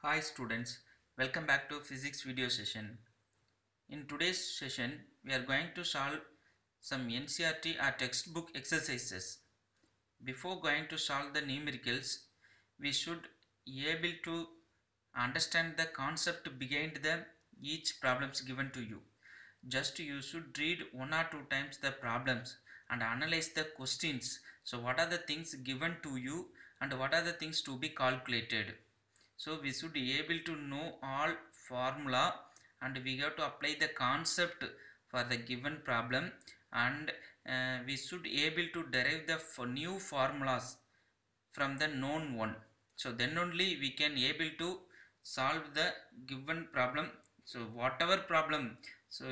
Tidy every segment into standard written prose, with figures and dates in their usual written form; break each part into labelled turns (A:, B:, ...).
A: Hi students, welcome back to physics video session. In today's session, we are going to solve some NCERT or textbook exercises. Before going to solve the numericals, we should be able to understand the concept behind the each problems given to you. Just you should read one or two times the problems and analyze the questions. So what are the things given to you and what are the things to be calculated. So we should be able to know all formula and we have to apply the concept for the given problem, and we should be able to derive the new formulas from the known one. So then only we can able to solve the given problem. So whatever problem, so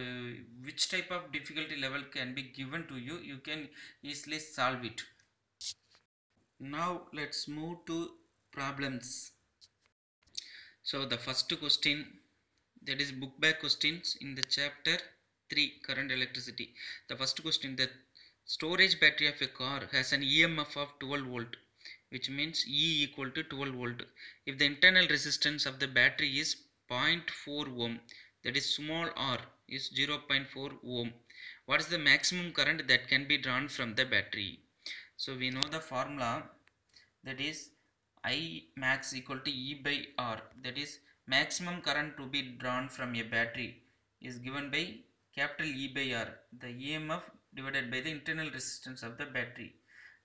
A: which type of difficulty level can be given to you, you can easily solve it. Now let's move to problems. So the first question, that is book back questions in the chapter 3 current electricity. The first question, the storage battery of a car has an EMF of 12 volt, which means E equal to 12 volt. If the internal resistance of the battery is 0.4 ohm, that is small r is 0.4 ohm, what is the maximum current that can be drawn from the battery? So we know the formula, that is I max equal to E by R, that is maximum current to be drawn from a battery is given by capital E by R, the EMF divided by the internal resistance of the battery.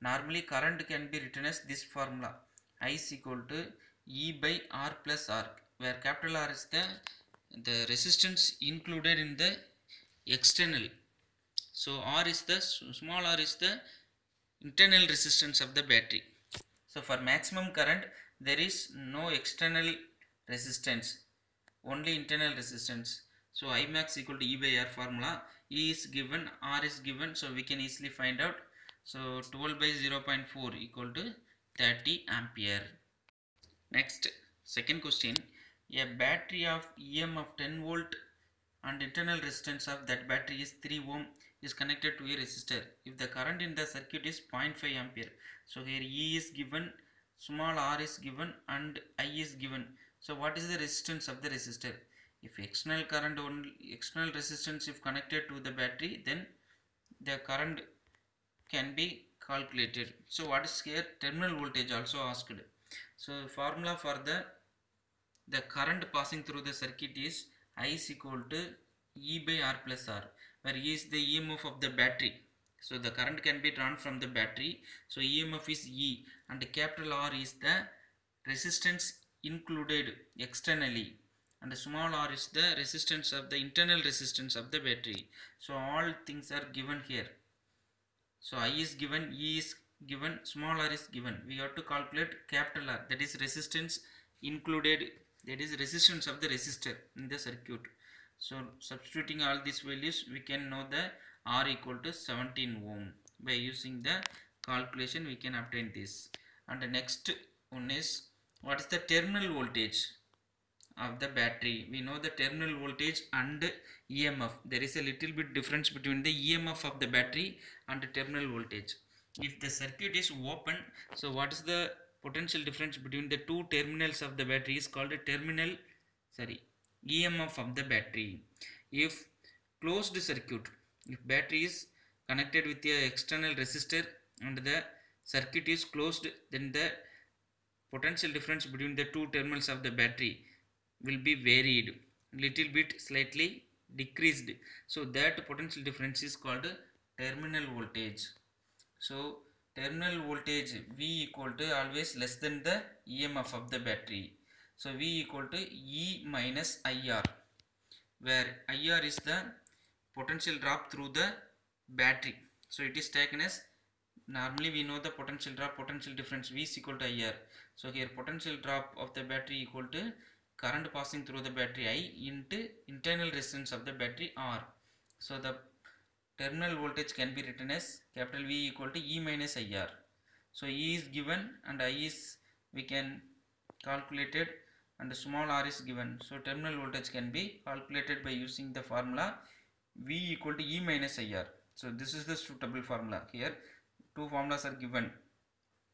A: Normally current can be written as this formula, I is equal to E by R plus R, where capital R is the resistance included in the external. So R is the small r is the internal resistance of the battery. So for maximum current there is no external resistance, only internal resistance. So I max equal to E by R formula, E is given, R is given, so we can easily find out. So 12 by 0.4 equal to 30 ampere. Next, second question, a battery of EM of 10 volt and internal resistance of that battery is 3 ohm is connected to a resistor. If the current in the circuit is 0.5 ampere, so here E is given, small r is given and I is given. So what is the resistance of the resistor? If external current only, external resistance if connected to the battery, then the current can be calculated. So what is here? Terminal voltage also asked. So formula for the current passing through the circuit is I is equal to E by R plus R, where E is the EMF of the battery. So the current can be drawn from the battery. So EMF is E and capital R is the resistance included externally, and the small r is the resistance of the internal resistance of the battery. So all things are given here. So I is given, E is given, small r is given. We have to calculate capital R, that is resistance included, that is resistance of the resistor in the circuit. So substituting all these values, we can know the R equal to 17 ohm. By using the calculation we can obtain this. And the next one is, what is the terminal voltage of the battery? We know the terminal voltage and EMF. There is a little bit difference between the EMF of the battery and the terminal voltage. If the circuit is open, so what is the potential difference between the two terminals of the battery is called a terminal, EMF of the battery. If closed circuit, if battery is connected with a external resistor and the circuit is closed, then the potential difference between the two terminals of the battery will be varied, little bit slightly decreased. So that potential difference is called terminal voltage. So terminal voltage V equal to always less than the EMF of the battery. So V equal to E minus IR, where IR is the potential drop through the battery. So it is taken as, normally we know the potential drop, potential difference V is equal to IR. So here potential drop of the battery equal to current passing through the battery I into internal resistance of the battery R. So the terminal voltage can be written as capital V equal to E minus IR. So E is given and I is we can calculate it, and the small r is given. So terminal voltage can be calculated by using the formula V equal to E minus IR. So this is the suitable formula. Here two formulas are given.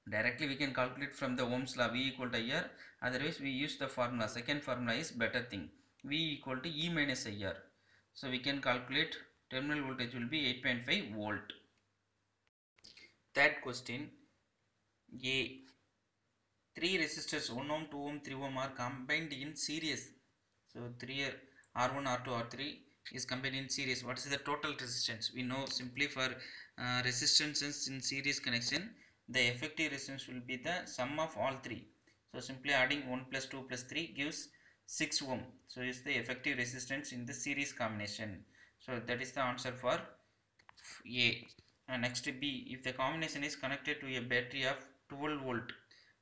A: Directly we can calculate from the Ohm's law V equal to IR. Otherwise we use the formula. Second formula is better thing. V equal to E minus IR. So we can calculate terminal voltage will be 8.5 volt. Third question. A. 3 resistors 1 ohm, 2 ohm, 3 ohm are combined in series. So 3 R1, R2, R3 is combined in series. What is the total resistance? We know simply for resistances in series connection, the effective resistance will be the sum of all three. So simply adding 1 plus 2 plus 3 gives 6 ohm. So is the effective resistance in the series combination. So that is the answer for A. And next B. If the combination is connected to a battery of 12 volt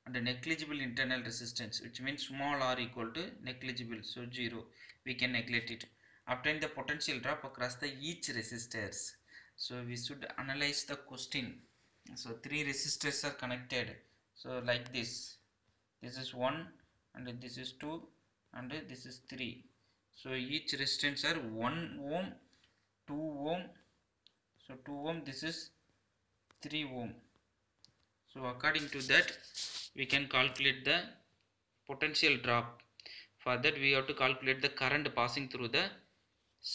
A: and a negligible internal resistance, which means small r equal to negligible, so 0, we can neglect it. Obtain the potential drop across the each resistors. So we should analyze the question. So 3 resistors are connected. So like this is 1 and this is 2 and this is 3. So each resistance are 1 ohm, 2 ohm. So 2 ohm, this is 3 ohm. So according to that we can calculate the potential drop. For that we have to calculate the current passing through the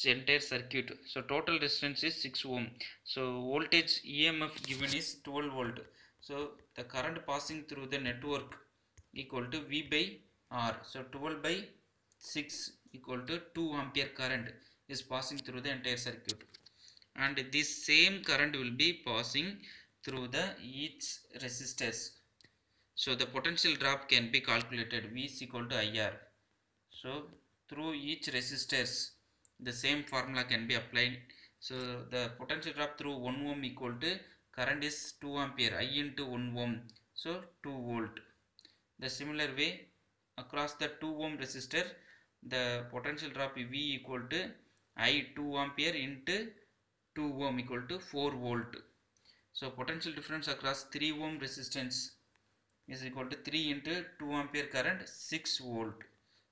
A: entire circuit. So total resistance is 6 ohm. So voltage EMF given is 12 volt. So the current passing through the network equal to V by R. So 12 by 6 equal to 2 ampere current is passing through the entire circuit. And this same current will be passing through the each resistors. So the potential drop can be calculated. V is equal to IR. So through each resistors the same formula can be applied. So the potential drop through 1 ohm equal to current is 2 ampere, I into 1 ohm, so 2 volt. The similar way across the 2 ohm resistor the potential drop V equal to I 2 ampere into 2 ohm equal to 4 volt. So potential difference across 3 ohm resistance is equal to 3 into 2 ampere current, 6 volt.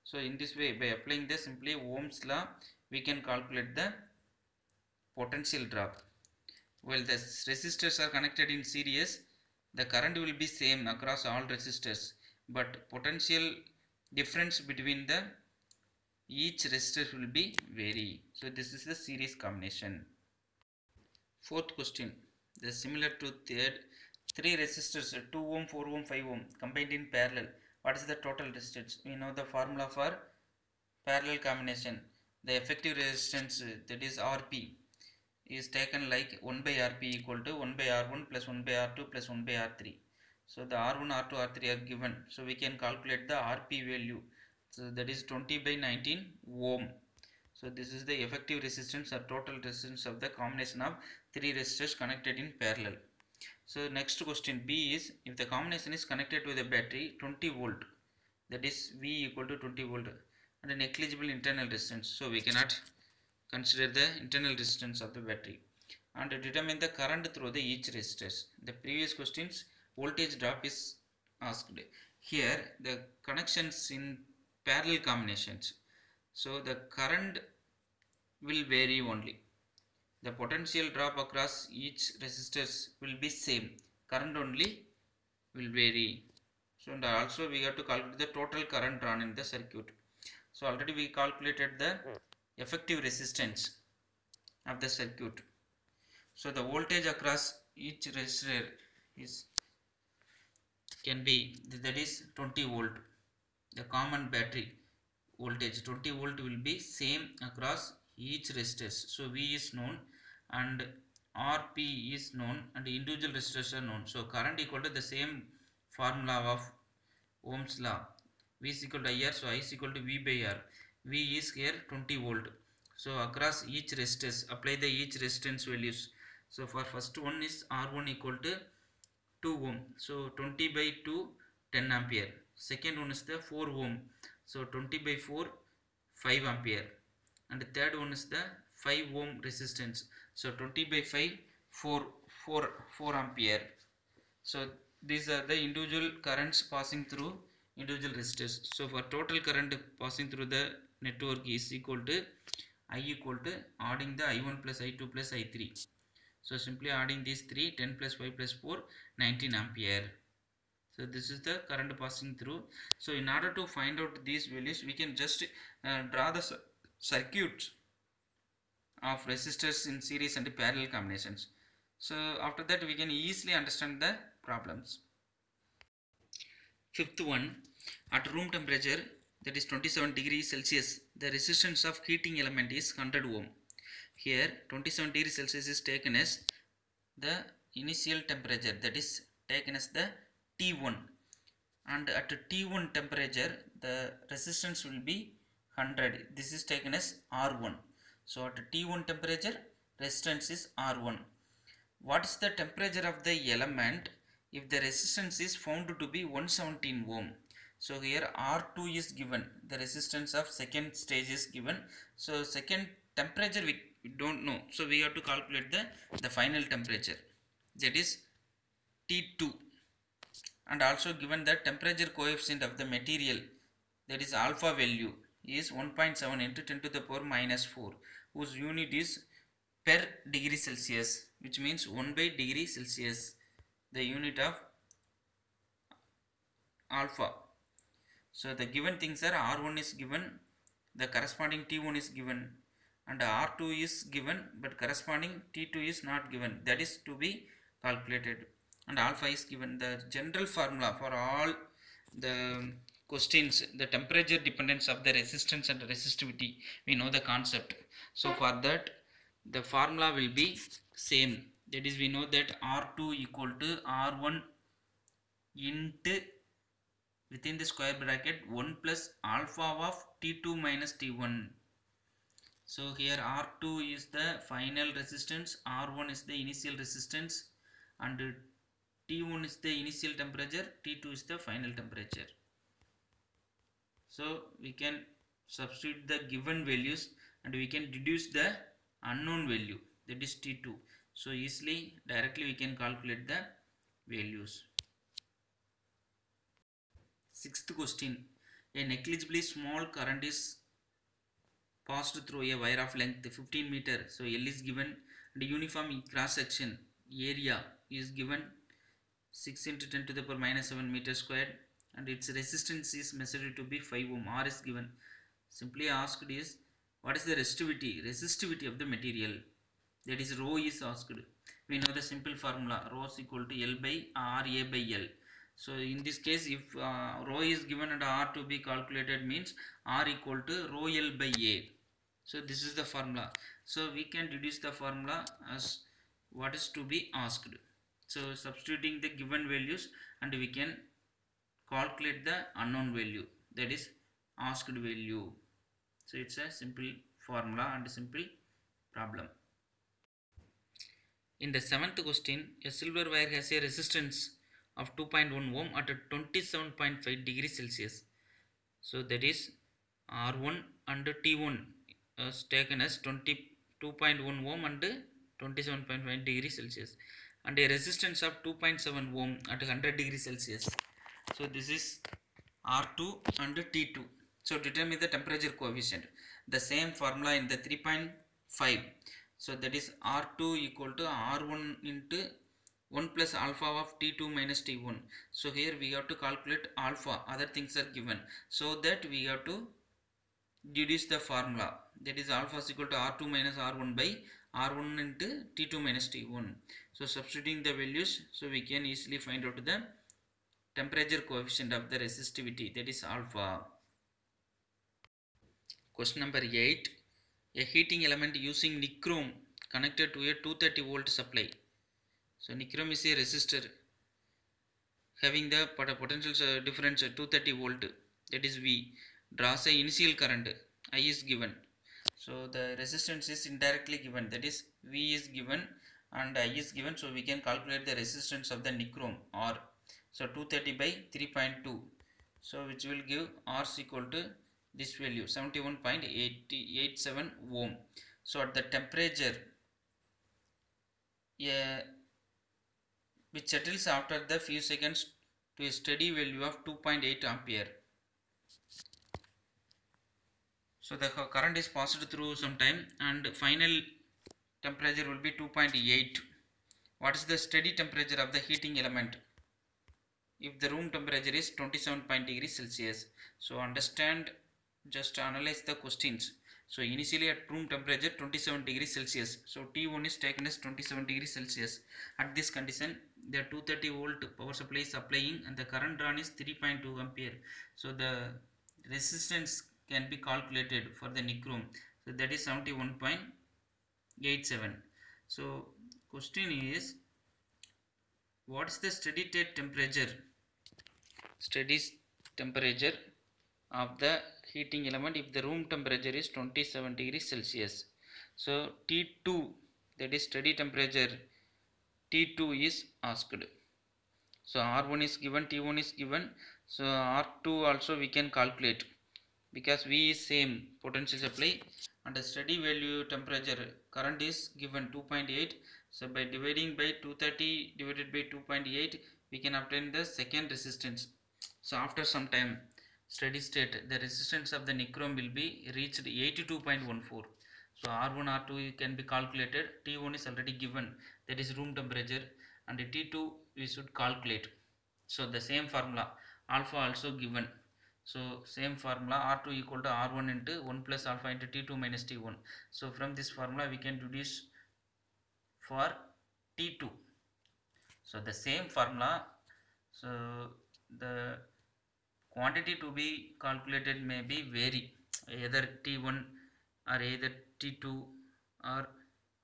A: So in this way, by applying the simply Ohm's law, we can calculate the potential drop. While the resistors are connected in series, the current will be same across all resistors, but potential difference between the each resistor will be vary. So this is the series combination. Fourth question, the similar to third, 3 resistors 2 ohm, 4 ohm, 5 ohm combined in parallel. What is the total resistance? We know the formula for parallel combination. The effective resistance that is Rp is taken like 1 by Rp equal to 1 by R1 plus 1 by R2 plus 1 by R3. So the R1, R2, R3 are given. So we can calculate the Rp value. So that is 20 by 19 ohm. So this is the effective resistance or total resistance of the combination of 3 resistors connected in parallel. So next question B is, if the combination is connected to the battery 20 volt, that is V equal to 20 volt and a negligible internal resistance. So we cannot consider the internal resistance of the battery and determine the current through the each resistors. The previous questions voltage drop is asked. Here the connections in parallel combinations. So the current will vary only. The potential drop across each resistors will be same. Current only will vary. So and also we have to calculate the total current drawn in the circuit. So already we calculated the effective resistance of the circuit. So the voltage across each resistor is can be, that is 20 volt. The common battery voltage 20 volt will be same across each resistors. So V is known and Rp is known and individual resistors are known. So current equal to the same formula of Ohm's law. V is equal to IR, so I is equal to V by R. V is here 20 volt. So across each resistors apply the each resistance values. So for first one is R1 equal to 2 ohm. So 20 by 2 10 ampere. Second one is the 4 ohm. So 20 by 4 5 ampere. And the third one is the 5 ohm resistance. So 20 by 5 4 ampere. So these are the individual currents passing through individual resistors. So for total current passing through the network is equal to I equal to adding the I1 plus I2 plus I3. So simply adding these 3, 10 plus 5 plus 4, 19 ampere. So this is the current passing through. So in order to find out these values, we can just draw the circuits of resistors in series and parallel combinations. So after that we can easily understand the problems. Fifth one, at room temperature, that is 27 degrees Celsius, the resistance of heating element is 100 ohm. Here 27 degrees Celsius is taken as the initial temperature, that is taken as the T1, and at T1 temperature the resistance will be 100. This is taken as R1. So at T1 temperature resistance is R1. What is the temperature of the element if the resistance is found to be 117 ohm? So here R2 is given, the resistance of second stage is given. So second temperature we don't know, so we have to calculate the final temperature, that is T2, and also given the temperature coefficient of the material, that is alpha value, is 1.7 into 10 to the power minus 4, whose unit is per degree Celsius, which means 1 by degree Celsius, the unit of alpha. So the given things are R1 is given, the corresponding T1 is given, and R2 is given, but corresponding T2 is not given, that is to be calculated, and alpha is given. The general formula for all the questions, the temperature dependence of the resistance and resistivity, we know the concept. So for that the formula will be same, that is we know that R2 equal to R1 into within the square bracket 1 plus alpha of T2 minus T1. So here R2 is the final resistance, R1 is the initial resistance, and T1 is the initial temperature, T2 is the final temperature. So we can substitute the given values and we can deduce the unknown value, that is T2. So easily directly we can calculate the values. Sixth question, a negligibly small current is passed through a wire of length 15 meter. So L is given and uniform cross section area is given 6 into 10 to the power minus 7 meter squared, and its resistance is measured to be 5 ohm. R is given. Simply asked is what is the resistivity of the material, that is rho is asked. We know the simple formula, rho is equal to L by RA by L. So in this case, if rho is given and R to be calculated, means R equal to rho L by A. So this is the formula. So we can deduce the formula as what is to be asked. So substituting the given values and we can calculate the unknown value, that is asked value. So it's a simple formula and a simple problem. In the seventh question, a silver wire has a resistance of 2.1 ohm at 27.5 degrees Celsius. So that is R1 and T1 is taken as 22.1 ohm and 27.5 degrees Celsius, and a resistance of 2.7 ohm at 100 degrees Celsius. So this is R2 and T2. So determine the temperature coefficient. The same formula in the 3.5. So that is R2 equal to R1 into 1 plus alpha of T2 minus T1. So here we have to calculate alpha, other things are given. So that we have to deduce the formula, that is alpha is equal to R2 minus R1 by R1 into T2 minus T1. So substituting the values, so we can easily find out the temperature coefficient of the resistivity, that is alpha. Question number 8. A heating element using nichrome connected to a 230 volt supply. So nichrome is a resistor having the potential difference 230 volt, that is V, draws a initial current, I is given. So the resistance is indirectly given, that is V is given and I is given. So we can calculate the resistance of the nichrome R. So 230 by 3.2, so which will give R is equal to this value 71.87 ohm. So at the temperature which settles after the few seconds to a steady value of 2.8 ampere. So the current is passed through some time and final temperature will be 2.8. What is the steady temperature of the heating element? if the room temperature is 27 degrees Celsius. So understand, just analyze the questions. So initially at room temperature 27 degrees Celsius. So T1 is taken as 27 degrees Celsius. At this condition, the 230 volt power supply is applying and the current drawn is 3.2 ampere. So the resistance can be calculated for the nichrome. So that is 71.87. So question is, what is the steady state temperature? Steady temperature of the heating element if the room temperature is 27 degrees Celsius. So T2, that is steady temperature, T2 is asked. So R1 is given, T1 is given, so R2 also we can calculate because V is same potential supply and the steady value temperature current is given 2.8. So by dividing by 230 divided by 2.8 we can obtain the second resistance. So after some time, steady state, the resistance of the nichrome will be reached 82.14. So R1, R2 can be calculated. T1 is already given, that is room temperature, and T2 we should calculate. So the same formula, alpha also given. So same formula, R2 equal to R1 into 1 plus alpha into T2 minus T1. So from this formula we can deduce for T2. So the same formula, so the quantity to be calculated may be vary, either T1 or either T2 or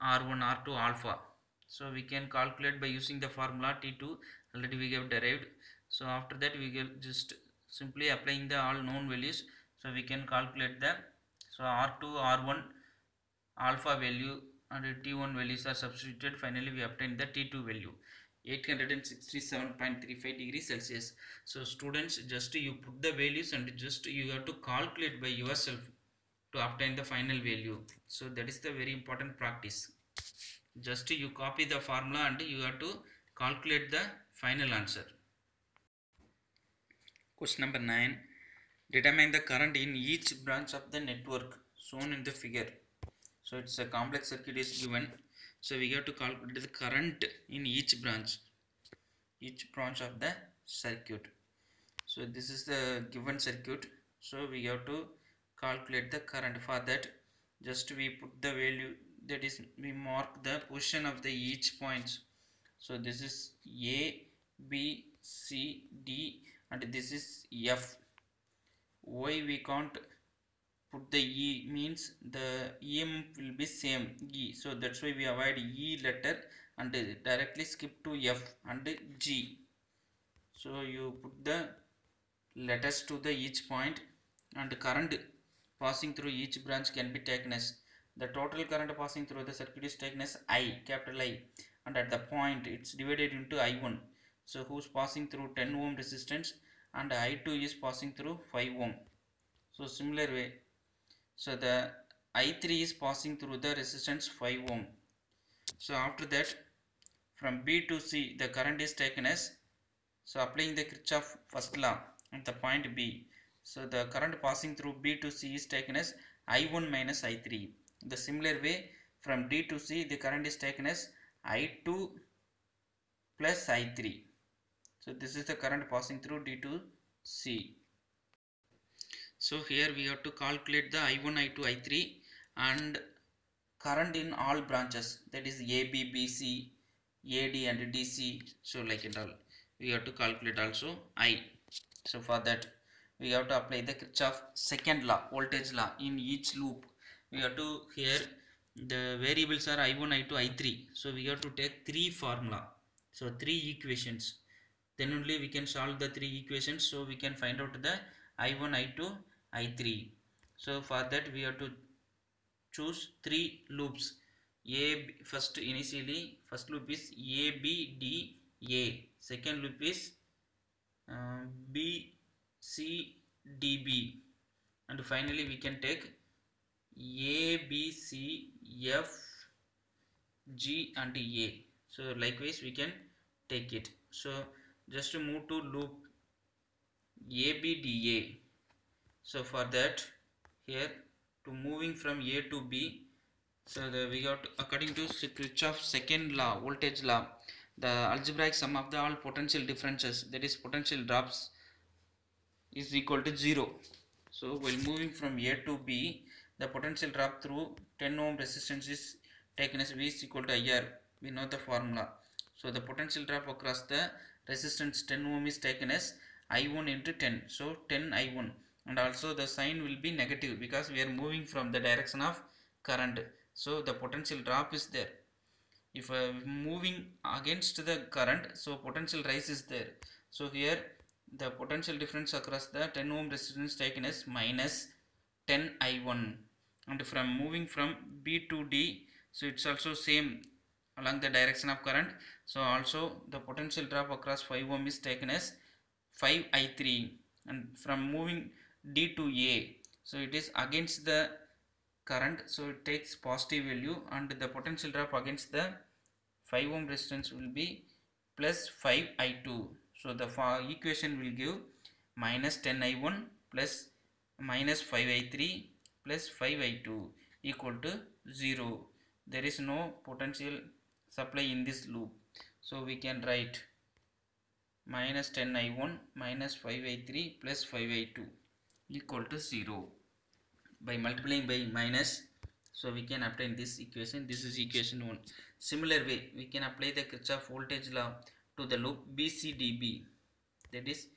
A: R1, R2 alpha. So we can calculate by using the formula T2 already we have derived. So after that we will just simply applying the all known values. So we can calculate the, so R2, R1 alpha value and T1 values are substituted. Finally we obtain the T2 value, 867.35 degrees Celsius. So students, just you put the values and just you have to calculate by yourself to obtain the final value. So that is the very important practice. Just you copy the formula and you have to calculate the final answer. Question number 9. Determine the current in each branch of the network shown in the figure. So it's a complex circuit is given. So we have to calculate the current in each branch of the circuit. So this is the given circuit. So we have to calculate the current. For that, just we put the value, that is we mark the position of the each points. So this is A, B, C, D, and this is F. Why we can't put the E means the EM will be same E, so that's why we avoid E letter and directly skip to F and G. So you put the letters to the each point and current passing through each branch can be taken as, the total current passing through the circuit is taken as I, capital I, and at the point it's divided into I1, so who's passing through 10 ohm resistance, and I2 is passing through 5 ohm. So similar way, so the I3 is passing through the resistance 5 ohm. So after that, from B to C the current is taken as, so applying the Kirchhoff first law at the point B, so the current passing through B to C is taken as I1 minus I3. The similar way, from D to C the current is taken as I2 plus I3. So this is the current passing through D to C. So here we have to calculate the I1, I2, I3 and current in all branches, that is AB, BC, AD and DC. So like it all, we have to calculate also I. So for that we have to apply the Kirchhoff second law, voltage law in each loop. We have to, here the variables are I1, I2, I3. So we have to take three formula, so three equations. Then only we can solve the three equations. So we can find out the I1, I2, I3. So for that we have to choose three loops. First loop is A, B, D, A. Second loop is B, C, D, B. And finally we can take A, B, C, F, G and A. So likewise we can take it. So just to move to loop ABDA. So for that, here to moving from A to B, so we got according to Kirchhoff's second law, voltage law, the algebraic sum of the all potential differences, that is potential drops, is equal to 0. So while moving from A to B, the potential drop through 10 ohm resistance is taken as V is equal to IR. We know the formula. So the potential drop across the resistance 10 ohm is taken as I1 into 10. So 10 I1, and also the sign will be negative because we are moving from the direction of current. So the potential drop is there. If moving against the current, so potential rise is there. So here the potential difference across the 10 ohm resistance taken as minus 10 I1, and from moving from B to D, so it's also same along the direction of current. So also the potential drop across 5 ohm is taken as 5 I3, and from moving D to A, so it is against the current, so it takes positive value, and the potential drop against the 5 ohm resistance will be plus 5 I2. So the equation will give minus 10 I1 plus minus 5 I3 plus 5 I2 equal to 0. There is no potential supply in this loop, so we can write minus 10 I1 minus 5 I3 plus 5 I2 equal to 0. By multiplying by minus, so we can obtain this equation. This is equation 1. Similar way, we can apply the Kirchhoff voltage law to the loop BCDB, that is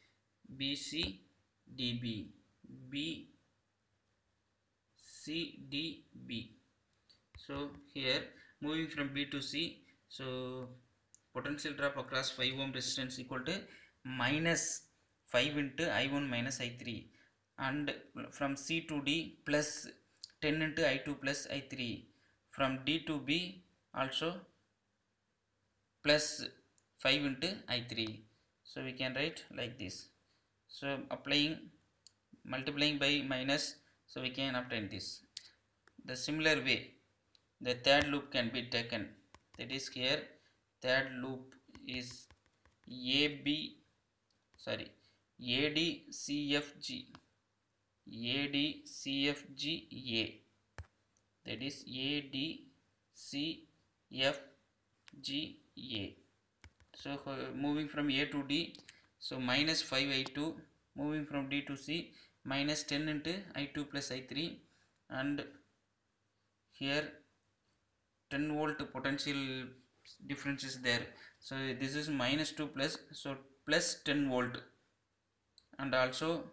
A: BCDB, BCDB. So here moving from B to C, so potential drop across 5 ohm resistance equal to minus 5 into I1 minus I3, and from C to D plus 10 into I2 plus I3, from D to B also plus 5 into I3. So we can write like this. So multiplying by minus, so we can obtain this. The similar way, the third loop can be taken, that is here third loop is ADCFG, ADCFGA, that is ADCFGA. So moving from A to D, so minus 5 I2, moving from D to C, minus 10 into I2 plus I3, and here 10 volt potential difference is there. So this is minus 2 plus, so plus 10 volt, and also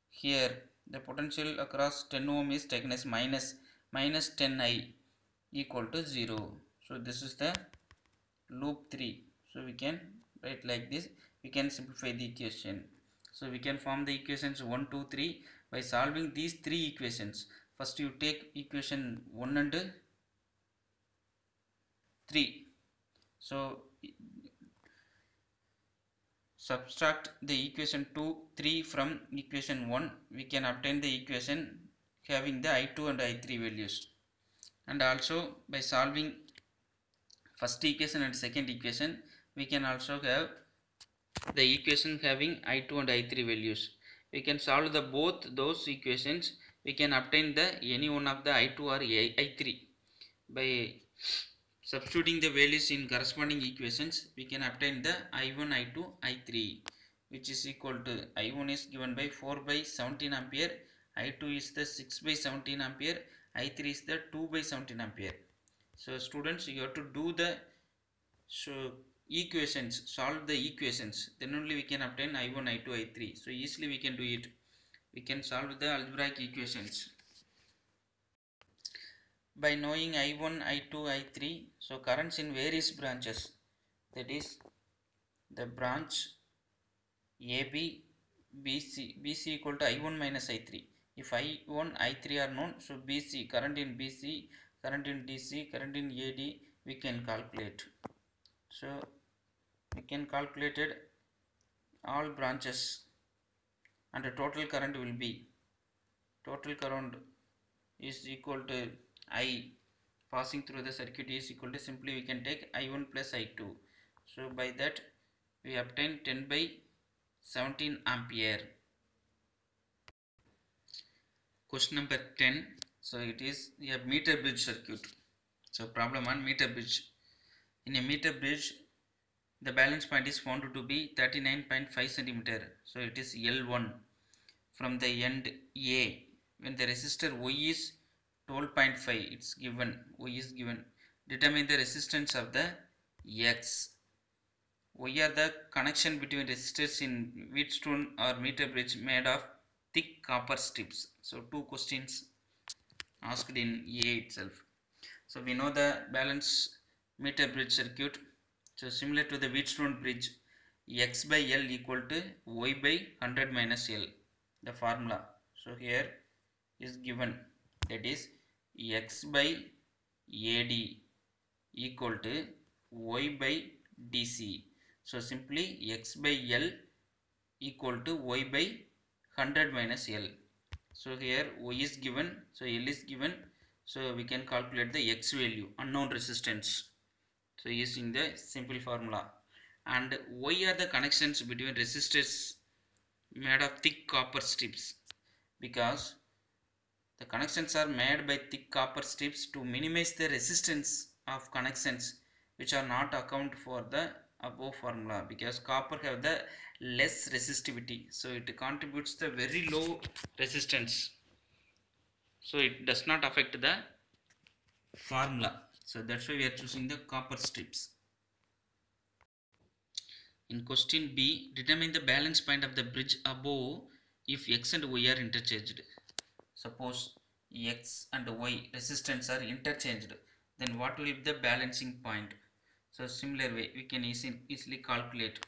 A: here the potential across 10 ohm is taken as minus 10 I equal to 0. So this is the loop 3. So we can write like this. We can simplify the equation. So we can form the equations 1, 2, 3 by solving these three equations. First you take equation 1 and 3. So subtract the equation 2, 3 from equation 1. We can obtain the equation having the I2 and I3 values. And also by solving first equation and second equation, we can also have the equation having I2 and I3 values. We can solve the both those equations. We can obtain the any one of the I2 or I3 by substituting the values in corresponding equations. We can obtain the I1, I2, I3, which is equal to I1 is given by 4 by 17 ampere, I2 is the 6 by 17 ampere, I3 is the 2 by 17 ampere. So students, you have to do the equations, solve the equations, then only we can obtain I1, I2, I3. So easily we can do it. We can solve the algebraic equations by knowing I1, I2, I3. So currents in various branches, that is the branch AB, BC equal to I1 minus I3. If I1, I3 are known, so BC, current in BC, current in DC, current in AD, we can calculate. So we can calculate all branches, and the total current will be, total current is equal to I passing through the circuit is equal to, simply we can take I1 plus I2. So by that we obtain 10 by 17 ampere. Question number 10. So it is a meter bridge circuit. So problem on meter bridge. In a meter bridge, the balance point is found to be 39.5 centimeter. So it is L1 from the end A. When the resistor Y is 12.5, it's given, Y is given. Determine the resistance of the X. Y are the connection between resistors in Wheatstone or meter bridge made of thick copper strips. So two questions asked in A itself. So we know the balance meter bridge circuit. So similar to the Wheatstone bridge, X by L equal to Y by 100 minus L, the formula. So here is given, that is X by AD equal to Y by DC. So simply X by L equal to Y by 100 minus L. So here Y is given, so L is given, so we can calculate the X value, unknown resistance. So using the simple formula. And Y are the connections between resistors made of thick copper strips, because the connections are made by thick copper strips to minimize the resistance of connections which are not account for the above formula, because copper have the less resistivity, so it contributes the very low resistance, so it does not affect the formula. So that's why we are choosing the copper strips. In question B, determine the balance point of the bridge above if X and Y are interchanged. Suppose X and Y resistance are interchanged, then what will be the balancing point? So similar way we can easily calculate.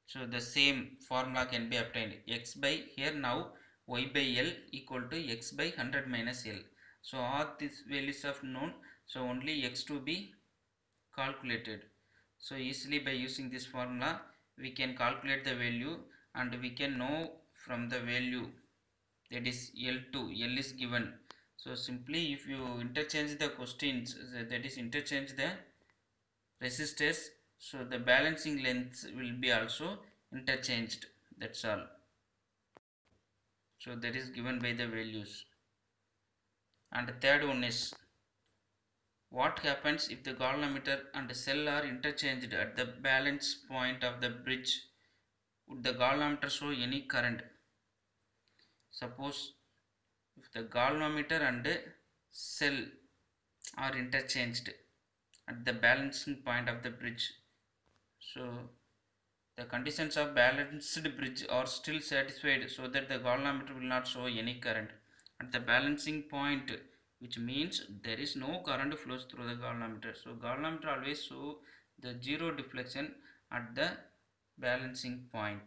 A: So the same formula can be obtained. X by, here now Y by L equal to X by 100 minus L. So all these values are known, so only X to be calculated. So easily by using this formula we can calculate the value, and we can know from the value, that is L2, L is given. So simply if you interchange the questions, that is interchange the resistors, so the balancing lengths will be also interchanged, that's all. So that is given by the values. And the third one is, what happens if the galvanometer and the cell are interchanged at the balance point of the bridge? Would the galvanometer show any current? Suppose if the galvanometer and cell are interchanged at the balancing point of the bridge, so the conditions of balanced bridge are still satisfied, so that the galvanometer will not show any current at the balancing point, which means there is no current flows through the galvanometer. So galvanometer always show the zero deflection at the balancing point.